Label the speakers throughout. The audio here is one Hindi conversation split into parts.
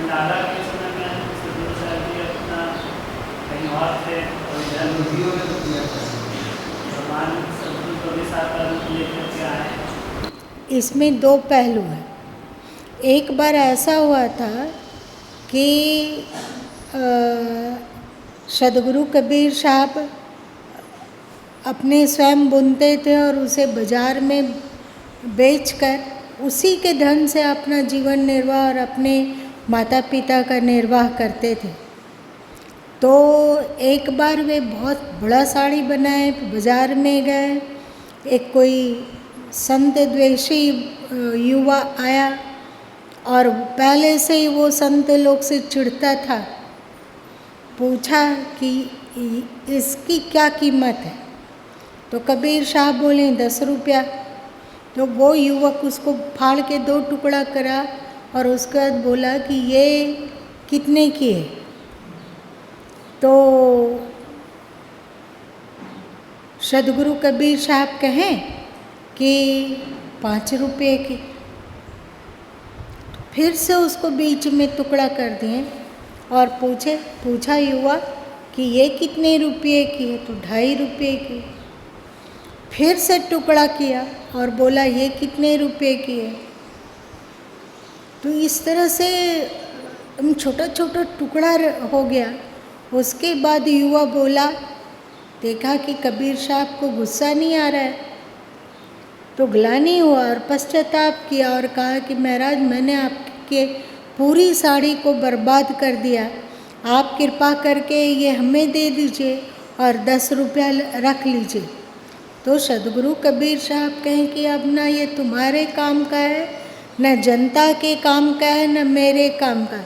Speaker 1: भंडारा के समय में सदगुरु साहब जी अपना कहीं और थे और इधर भगवान सदगुरु को भी साथ लेकर के आए।
Speaker 2: इसमें दो पहलू हैं। एक बार ऐसा हुआ था कि सदगुरु कबीर साहब अपने स्वयं बुनते थे और उसे बाज़ार में बेचकर उसी के धन से अपना जीवन निर्वाह और अपने माता पिता का निर्वाह करते थे। तो एक बार वे बहुत बड़ा साड़ी बनाए, बाज़ार में गए, एक कोई संत द्वेषी युवा आया और पहले से ही वो संत लोग से चिढ़ता था। पूछा कि इसकी क्या कीमत है? तो कबीर साहब बोले 10 रुपया। तो वो युवक उसको फाड़ के 2 टुकड़ा करा और उसके बाद बोला कि ये कितने की है? तो सदगुरु कबीर साहब कहें कि 5 रुपये की। फिर से उसको बीच में टुकड़ा कर दिए और पूछा युवा कि ये कितने रुपये की है? तो 2.5 रुपये की। फिर से टुकड़ा किया और बोला ये कितने रुपये की है? तो इस तरह से छोटा छोटा टुकड़ा हो गया। उसके बाद युवा बोला, देखा कि कबीर साहब को गुस्सा नहीं आ रहा है, तो ग्लानि हुआ और पश्चाताप किया और कहा कि महाराज मैंने आपके पूरी साड़ी को बर्बाद कर दिया, आप कृपा करके ये हमें दे दीजिए और 10 रुपया रख लीजिए। तो सदगुरु कबीर साहब कहें कि अब ना ये तुम्हारे काम का है, न जनता के काम का है, न मेरे काम का,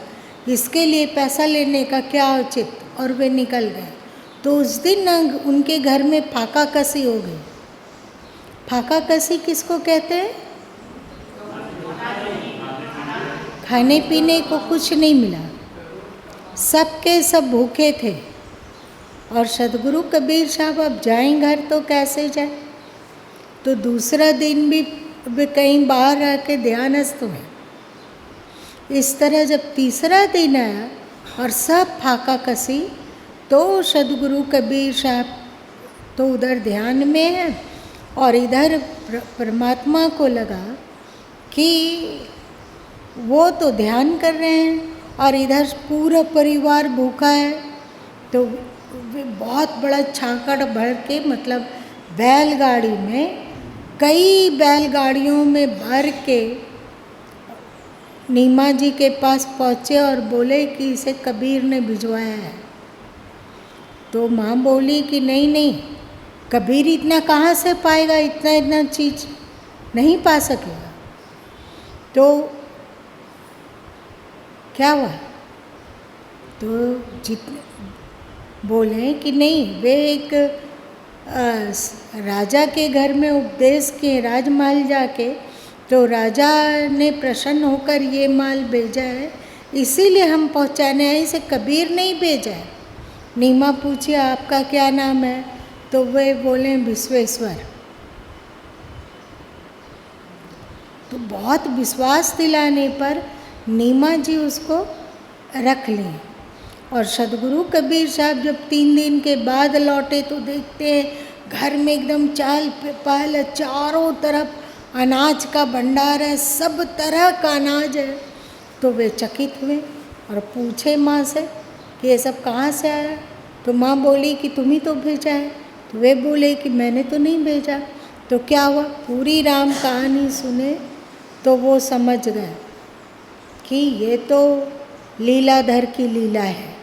Speaker 2: इसके लिए पैसा लेने का क्या औचित। और वे निकल गए। तो उस दिन उनके घर में फाका कसी हो गई। फाका कसी किसको कहते हैं? खाने पीने को कुछ नहीं मिला, सबके सब भूखे थे। और सदगुरु कबीर साहब अब जाएं घर तो कैसे जाए? तो दूसरा दिन भी कहीं बाहर रह के ध्यानस्थ हुए। इस तरह जब तीसरा दिन आया और सब फाका कसी, तो सदगुरु कबीर साहब तो उधर ध्यान में है और इधर परमात्मा को लगा कि वो तो ध्यान कर रहे हैं और इधर पूरा परिवार भूखा है। तो वे बहुत बड़ा छाकड़ भर के, मतलब बैलगाड़ी में, कई बैलगाड़ियों में भर के नीमा जी के पास पहुँचे और बोले कि इसे कबीर ने भिजवाया है। तो माँ बोली कि नहीं नहीं, कबीर इतना कहाँ से पाएगा, इतना चीज़ नहीं पा सकेगा। तो क्या हुआ? तो जितने बोले कि नहीं, वे एक राजा के घर में उपदेश किए, राजमहल जाके, तो राजा ने प्रसन्न होकर ये माल भेजा है, इसीलिए हम पहुँचाने आए, इसे कबीर नहीं भेजा है। नीमा पूछी आपका क्या नाम है? तो वे बोले विश्वेश्वर। तो बहुत विश्वास दिलाने पर नीमा जी उसको रख ली। और सदगुरु कबीर साहब जब 3 दिन के बाद लौटे तो देखते हैं घर में एकदम चहल पहल है, चारों तरफ अनाज का भंडार है, सब तरह का अनाज है। तो वे चकित हुए और पूछे माँ से कि ये सब कहाँ से आया? तो माँ बोली कि तुम ही तो भेजा है। तो वे बोले कि मैंने तो नहीं भेजा। तो क्या हुआ? पूरी राम कहानी सुने तो वो समझ गए कि ये तो लीलाधर की लीला है।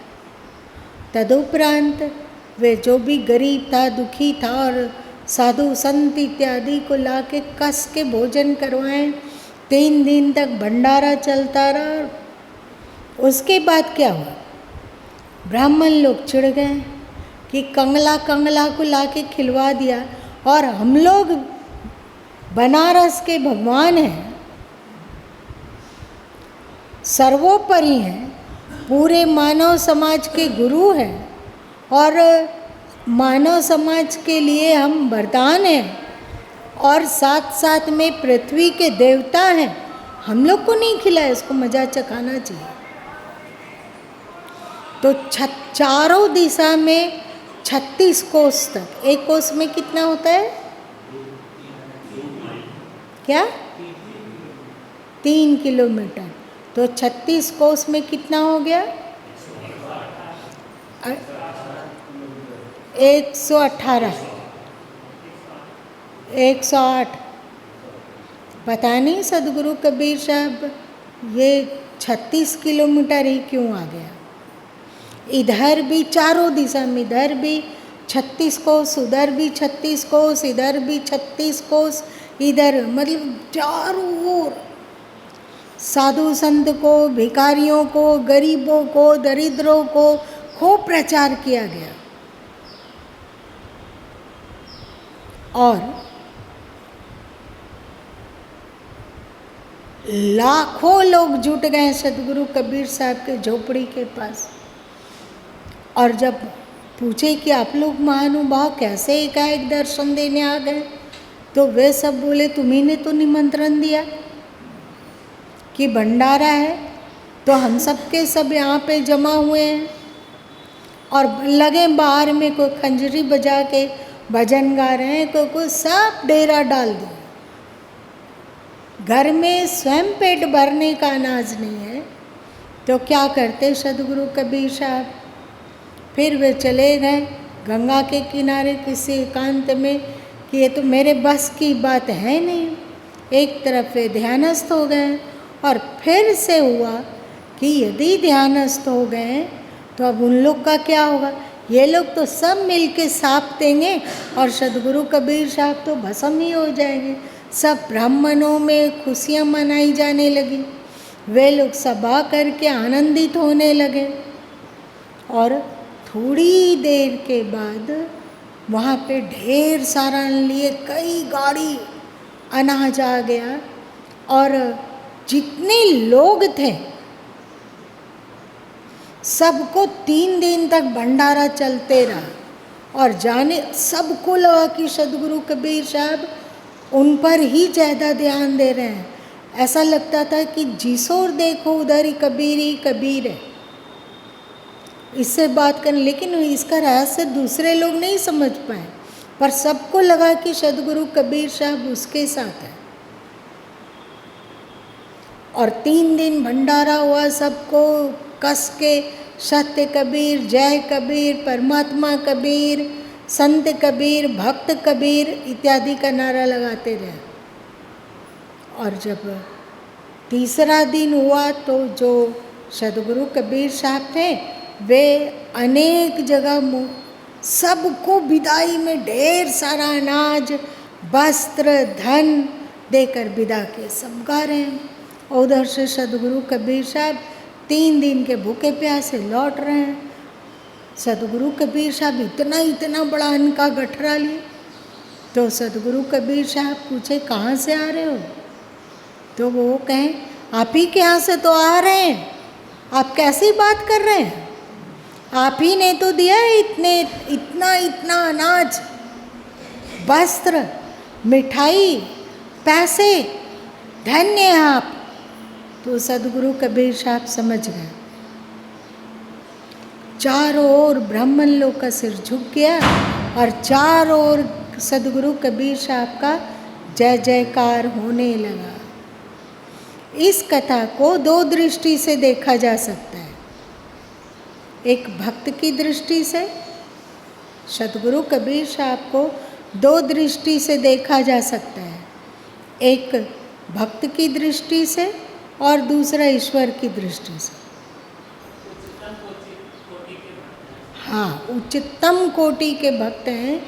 Speaker 2: तदुपरांत वे जो भी गरीब था, दुखी था, और साधु संत इत्यादि को लाके कस के भोजन करवाएं। 3 दिन तक भंडारा चलता रहा। उसके बाद क्या हुआ? ब्राह्मण लोग चिढ़ गए कि कंगला को लाके खिलवा दिया, और हम लोग बनारस के भगवान हैं, सर्वोपरि हैं, पूरे मानव समाज के गुरु हैं, और मानव समाज के लिए हम वरदान हैं, और साथ साथ में पृथ्वी के देवता हैं, हम लोग को नहीं खिलाए, इसको मजा चखाना चाहिए। तो चारों दिशा में 36 कोस तक, एक कोस में कितना होता है? क्या? 3 किलोमीटर। तो 36 कोस में कितना हो गया? 118, 108। पता नहीं सदगुरु कबीर साहब ये 36 किलोमीटर ही क्यों आ गया। इधर भी चारों दिशा में, इधर भी 36 कोस, उधर भी 36 कोस, इधर भी 36 कोस, इधर मतलब चारों ओर साधु संत को, भिखारियों को, गरीबों को, दरिद्रों को खूब प्रचार किया गया। और लाखों लोग जुट गए सदगुरु कबीर साहब के झोपड़ी के पास। और जब पूछे कि आप लोग महानुभाव कैसे एकाएक दर्शन देने आ गए, तो वे सब बोले तुम्ही ने तो निमंत्रण दिया कि भंडारा है, तो हम सब के सब यहाँ पे जमा हुए हैं। और लगे बाहर में कोई खंजरी बजा के भजन गा रहे हैं, कोई सब डेरा डाल दिया। घर में स्वयं पेट भरने का अनाज नहीं है, तो क्या करते सदगुरु कबीर साहब? फिर वे चले गए गंगा के किनारे किसी एकांत में कि ये तो मेरे बस की बात है नहीं। एक तरफ वे ध्यानस्थ हो गए, और फिर से हुआ कि यदि ध्यानस्थ हो गए तो अब उन लोग का क्या होगा? ये लोग तो सब मिल के साप देंगे और सदगुरु कबीर साहब तो भस्म ही हो जाएंगे। सब ब्राह्मणों में खुशियाँ मनाई जाने लगी, वे लोग सभा करके आनंदित होने लगे। और थोड़ी देर के बाद वहाँ पे ढेर सारा लिए कई गाड़ी अनाज आ गया, और जितने लोग थे सबको 3 दिन तक भंडारा चलते रहा। और जाने सबको लगा कि सदगुरु कबीर साहब उन पर ही ज़्यादा ध्यान दे रहे हैं। ऐसा लगता था कि जिसोर देखो उधर ही कबीर है, इससे बात करें। लेकिन इसका रहस्य दूसरे लोग नहीं समझ पाए, पर सबको लगा कि सदगुरु कबीर साहब उसके साथ है। और 3 दिन भंडारा हुआ, सबको कस के सत्य कबीर, जय कबीर, परमात्मा कबीर, संत कबीर, भक्त कबीर इत्यादि का नारा लगाते रहे। और जब तीसरा दिन हुआ तो जो सदगुरु कबीर साहब थे वे अनेक जगह सबको विदाई में ढेर सारा अनाज, वस्त्र, धन देकर विदा के सब गा रहे हैं। उधर से सदगुरु कबीर साहब 3 दिन के भूखे प्यासे लौट रहे हैं। सदगुरु कबीर साहब इतना बड़ा अन्न का गठरा लिए। तो सदगुरु कबीर साहब पूछे कहाँ से आ रहे हो? तो वो कहें आप ही के यहाँ से तो आ रहे हैं, आप कैसी बात कर रहे हैं? आप ही ने तो दिया है इतना अनाज, वस्त्र, मिठाई, पैसे, धन्य हैं आप। तो सदगुरु कबीर साहब समझ गए। चारों ओर ब्राह्मण लोग का सिर झुक गया, और चारों ओर सदगुरु कबीर साहब का जय जयकार होने लगा। इस कथा को 2 दृष्टि से देखा जा सकता है। एक भक्त की दृष्टि से, सदगुरु कबीर साहब को 2 दृष्टि से देखा जा सकता है। एक भक्त की दृष्टि से और दूसरा ईश्वर की दृष्टि से। हाँ, उच्चतम कोटि के भक्त हैं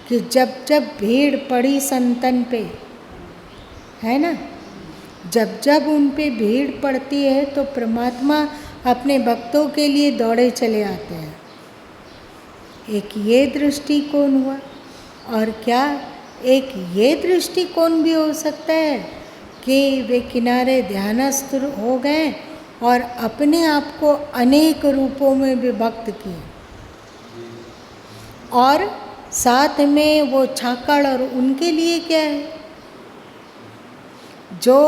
Speaker 2: कि जब जब भीड़ पड़ी संतन पे, है ना, जब जब उन पे भीड़ पड़ती है तो परमात्मा अपने भक्तों के लिए दौड़े चले आते हैं। एक ये दृष्टिकोण हुआ। और क्या एक ये दृष्टिकोण भी हो सकता है कि वे किनारे ध्यानस्थ हो गए और अपने आप को अनेक रूपों में विभक्त किए, और साथ में वो छाकड़, और उनके लिए क्या है, जो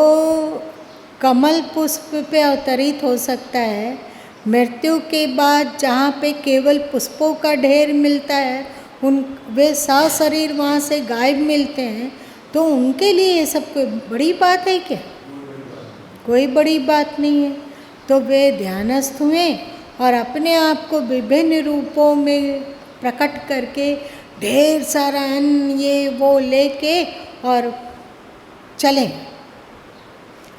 Speaker 2: कमल पुष्प पे अवतरित हो सकता है मृत्यु के बाद जहाँ पे केवल पुष्पों का ढेर मिलता है, उन वे सशरीर वहाँ से गायब मिलते हैं, तो उनके लिए ये सब कोई बड़ी बात है क्या? कोई बड़ी बात नहीं है। तो वे ध्यानस्थ हुए और अपने आप को विभिन्न रूपों में प्रकट करके ढेर सारा अन्न ये वो लेके और चले।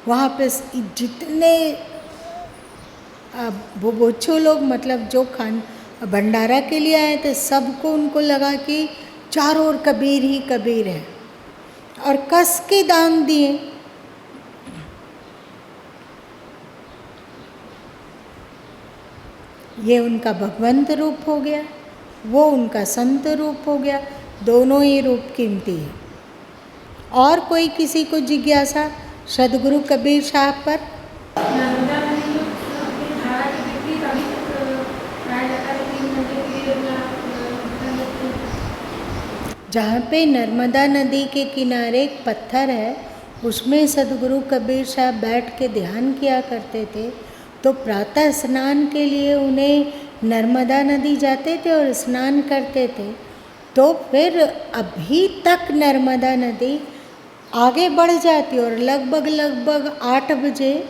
Speaker 2: वहाँ पे जितने बुभुक्षु लोग, मतलब जो भंडारा के लिए आए थे, सबको उनको लगा कि चारों ओर कबीर ही कबीर है, और कस के दान दिए। ये उनका भगवंत रूप हो गया, वो उनका संत रूप हो गया। दोनों ही रूप कीमती है। और कोई किसी को जिज्ञासा सदगुरु कबीर साहब पर?
Speaker 3: नर्मदा नदी में अपनी धारा की बिक्री का अभी तक प्राय जाता है 3 घंटे के लिए
Speaker 2: जहाँ पे नर्मदा नदी के किनारे एक पत्थर है, उसमें सदगुरु कबीर साहब बैठ के ध्यान किया करते थे। तो प्रातः स्नान के लिए उन्हें नर्मदा नदी जाते थे और स्नान करते थे। तो फिर अभी तक नर्मदा नदी आगे बढ़ जाती और लगभग 8 बजे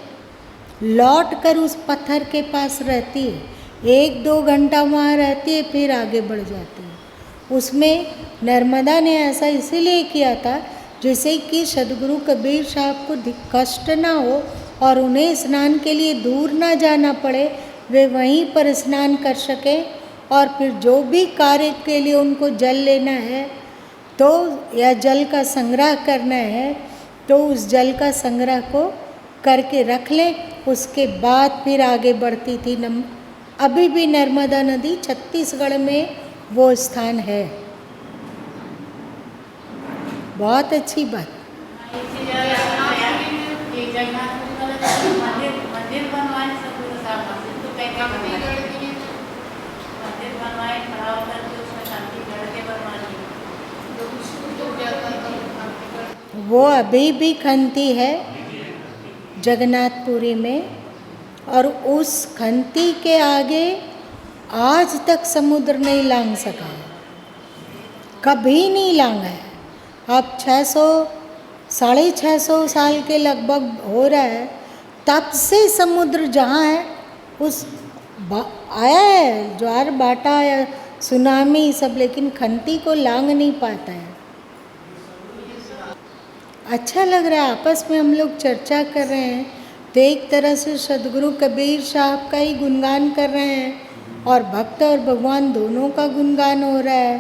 Speaker 2: लौट कर उस पत्थर के पास रहती है। 1-2 घंटा वहाँ रहती है, फिर आगे बढ़ जाती है। उसमें नर्मदा ने ऐसा इसीलिए किया था जिससे कि सदगुरु कबीर साहब को कष्ट ना हो और उन्हें स्नान के लिए दूर ना जाना पड़े, वे वहीं पर स्नान कर सकें। और फिर जो भी कार्य के लिए उनको जल लेना है तो या जल का संग्रह करना है तो उस जल का संग्रह को करके रख लें, उसके बाद फिर आगे बढ़ती थी। अभी भी नर्मदा नदी छत्तीसगढ़ में वो स्थान है। बहुत अच्छी बात।
Speaker 1: मंदिर बनवाए सदगुरु साहब, मंदिर तो कैसे बनवाए? मंदिर बनवाए, खड़ा होकर के उसमें शांति गढ़ के बनवाए।
Speaker 2: वो अभी भी खंती है जगन्नाथपुरी में, और उस खंती के आगे आज तक समुद्र नहीं लांघ सका है, कभी नहीं लांघा है। अब 600-650 साल के लगभग हो रहा है, तब से समुद्र जहाँ है उस आया है ज्वार भाटा या सुनामी सब, लेकिन खंती को लांघ नहीं पाता है। अच्छा लग रहा है, आपस में हम लोग चर्चा कर रहे हैं तो एक तरह से सदगुरु कबीर साहब का ही गुणगान कर रहे हैं और भक्त और भगवान दोनों का गुणगान हो रहा है।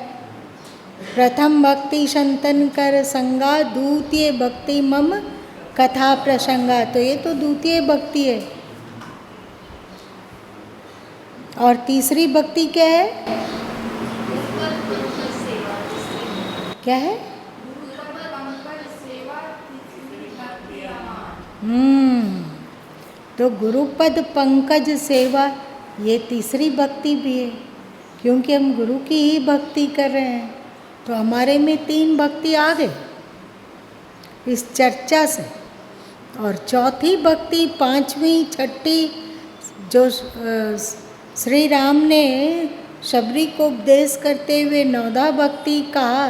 Speaker 2: प्रथम भक्ति संतन कर संगा, द्वितीय भक्ति मम कथा प्रसंगा। तो ये तो द्वितीय भक्ति है। और तीसरी भक्ति क्या है? क्या है? तो गुरुपद पंकज सेवा, ये तीसरी भक्ति भी है, क्योंकि हम गुरु की ही भक्ति कर रहे हैं। तो हमारे में 3 भक्ति आ गई इस चर्चा से। और चौथी भक्ति, 5वीं 6ठी जो श्री राम ने शबरी को उपदेश करते हुए 9धा भक्ति कहा,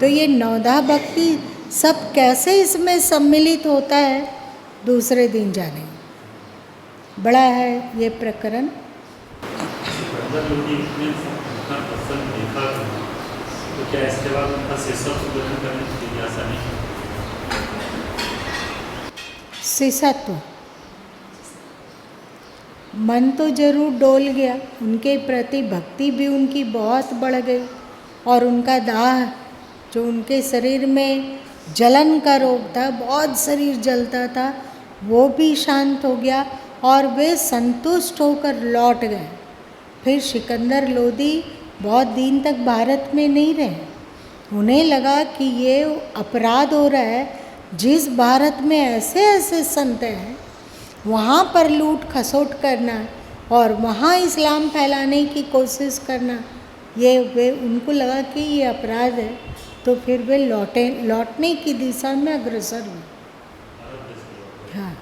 Speaker 2: तो ये 9धा भक्ति सब कैसे इसमें सम्मिलित होता है दूसरे दिन जाने। बड़ा है ये प्रकरण।
Speaker 4: तो क्या इसके बाद उनका शिष्यत्व ग्रहण करने की जिज्ञासा नहीं?
Speaker 2: शिष्यत्व मन तो जरूर डोल गया, उनके प्रति भक्ति भी उनकी बहुत बढ़ गई, और उनका दाह जो उनके शरीर में जलन का रोग था, बहुत शरीर जलता था, वो भी शांत हो गया और वे संतुष्ट होकर लौट गए। फिर सिकंदर लोदी बहुत दिन तक भारत में नहीं रहे। उन्हें लगा कि ये अपराध हो रहा है, जिस भारत में ऐसे ऐसे संत हैं वहाँ पर लूट खसोट करना और वहाँ इस्लाम फैलाने की कोशिश करना, ये वे उनको लगा कि ये अपराध है। तो फिर वे लौटने की दिशा में अग्रसर हुए। हाँ,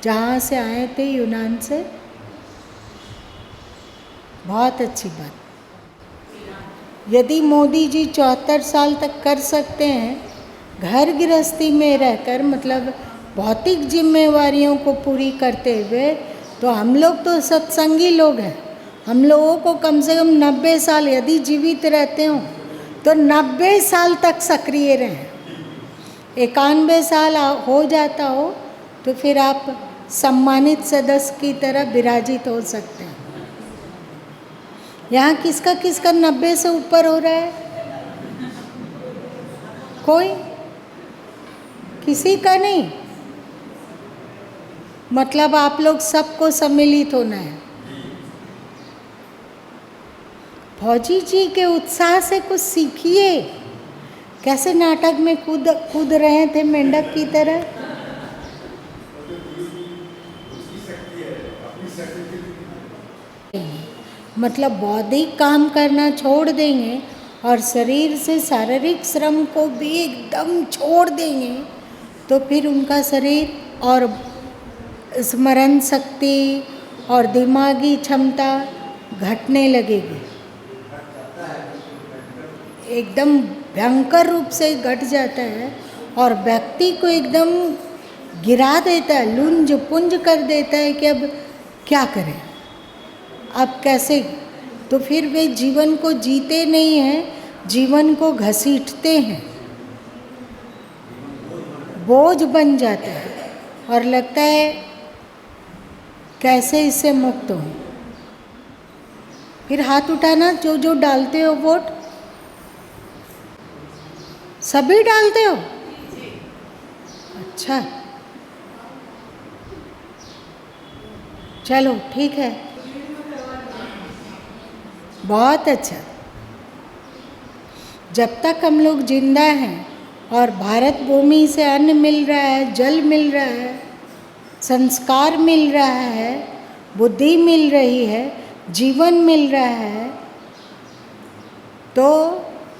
Speaker 2: जहाँ से आए थे यूनान से, बहुत अच्छी बात। यदि मोदी जी 74 साल तक कर सकते हैं घर गृहस्थी में रहकर, मतलब भौतिक जिम्मेवारियों को पूरी करते हुए, तो हम लोग तो सत्संगी लोग हैं। हम लोगों को कम से कम 90 साल यदि जीवित रहते हो तो 90 साल तक सक्रिय रहें। 91 साल हो जाता हो तो फिर आप सम्मानित सदस्य की तरह विराजित हो सकते हैं। यहाँ किसका किसका 90 से ऊपर हो रहा है? कोई किसी का नहीं। मतलब आप लोग सबको सम्मिलित होना है। फौजी जी के उत्साह से कुछ सीखिए। कैसे नाटक में कूद रहे थे मेंढक की तरह। मतलब बौद्धिक काम करना छोड़ देंगे और शरीर से शारीरिक श्रम को भी एकदम छोड़ देंगे तो फिर उनका शरीर और स्मरण शक्ति और दिमागी क्षमता घटने लगेगी, एकदम भयंकर रूप से घट जाता है और व्यक्ति को एकदम गिरा देता है, लुंज पुंज कर देता है कि अब क्या करें, अब कैसे। तो फिर वे जीवन को जीते नहीं हैं, जीवन को घसीटते हैं, बोझ बन जाता है और लगता है कैसे इससे मुक्त हो। फिर हाथ उठाना, जो जो डालते हो वोट, सभी डालते हो? अच्छा, चलो ठीक है, बहुत अच्छा। जब तक हम लोग जिंदा हैं और भारत भूमि से अन्न मिल रहा है, जल मिल रहा है, संस्कार मिल रहा है, बुद्धि मिल रही है, जीवन मिल रहा है, तो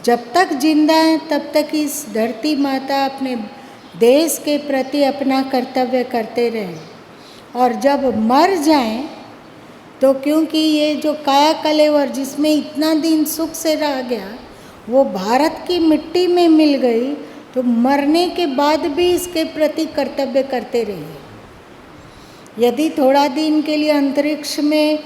Speaker 2: जब तक जिंदा हैं तब तक इस धरती माता अपने देश के प्रति अपना कर्तव्य करते रहें। और जब मर जाएं तो क्योंकि ये जो काया कलेवर जिसमें इतना दिन सुख से रह गया वो भारत की मिट्टी में मिल गई, तो मरने के बाद भी इसके प्रति कर्तव्य करते रहिए। यदि थोड़ा दिन के लिए अंतरिक्ष में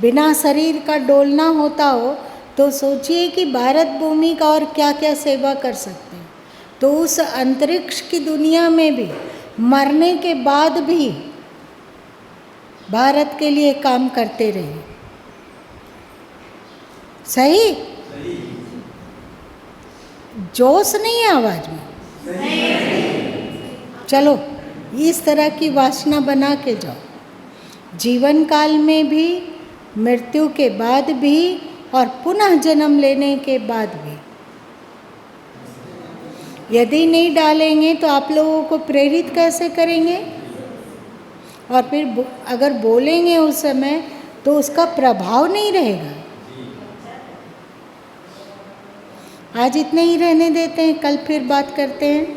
Speaker 2: बिना शरीर का डोलना होता हो तो सोचिए कि भारत भूमि का और क्या क्या सेवा कर सकते हैं। तो उस अंतरिक्ष की दुनिया में भी मरने के बाद भी भारत के लिए काम करते रहे। सही? जोश नहीं है आवाज में? चलो इस तरह की वासना बना के जाओ, जीवन काल में भी, मृत्यु के बाद भी और पुनः जन्म लेने के बाद भी। यदि नहीं डालेंगे तो आप लोगों को प्रेरित कैसे करेंगे? और फिर अगर बोलेंगे उस समय तो उसका प्रभाव नहीं रहेगा। आज इतने ही रहने देते हैं, कल फिर बात करते हैं।